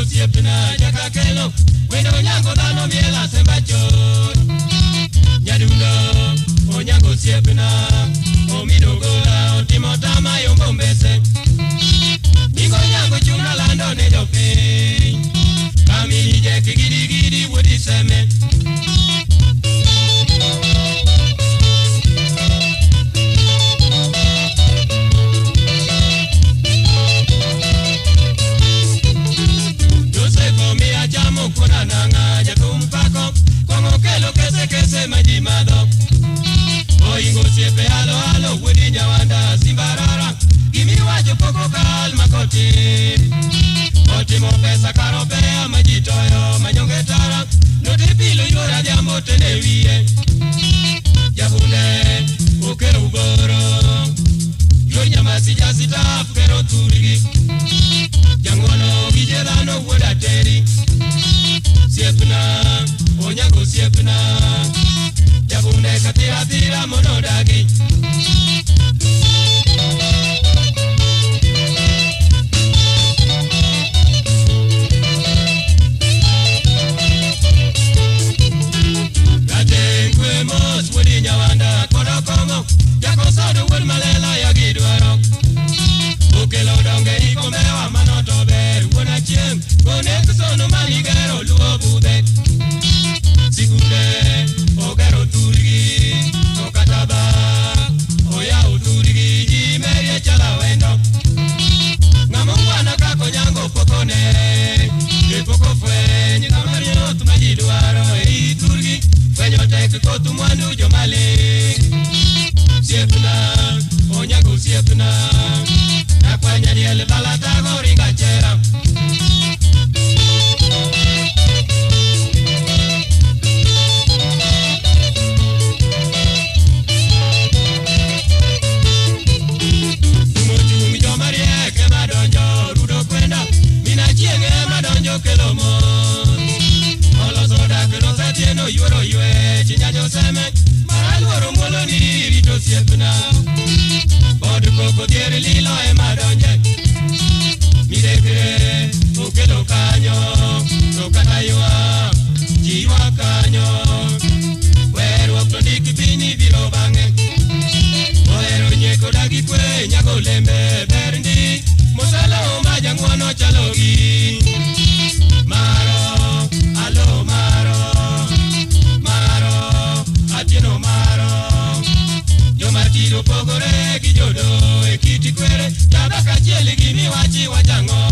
Siepna jakakelo wendo nyango dano miela sembacho nyadundo onyango siepna omidogola otimotama yombo mbese ningo nyango chunga lando ne jopi kami je kigidi gidi wodi seme kuna nanga jatum pako kongo kelo kese majimado oingo siepe halo wudi nyawanda simbarara gimi wajo poko kal makoti otimo pesa karopea majitoyo manyongetara note pilo yora jambo tenewie jabunde okero uboro yor nyamasi jasita kero turigi jangono gijedano woda teri siepna onyango siepna jabune katira monodagi Gatenkwe mos wodi nyawanda kodo kongo jako sado wod malela yagidwaro ukelo donge ikomewa manoto ber wona chiem kone kusono manigero luo bude sikunde ogero turgi okataba oya uturgi jimerie chala wendo ngamongwana kako nyango pokone poko fwe nyinamario tumajidwaro turgi fwenyo tek kotu mwandu jomale siepna onyango siepna nakwanya diele balata goringa chera Tumuchumi jo marie ke madonjo rudo kwenda mina chienge madonjo kelomo olo soda kelo satieno yuoro yue chinyajo seme maraluoro mwolo ni rito siepna Bod koko diere lilo e madonje Midekre okelo kanyo Nokata yua jiwa kanyo Weru okto ndiki pini viro bange Oero nyeko dagi kwe nyako lembe berndi Mosala omaja nguono chalogi Maro, alo maro atieno maro Jomartiro pogore gi jodo e kiti kwere Yabaka chieli gini wachi wajango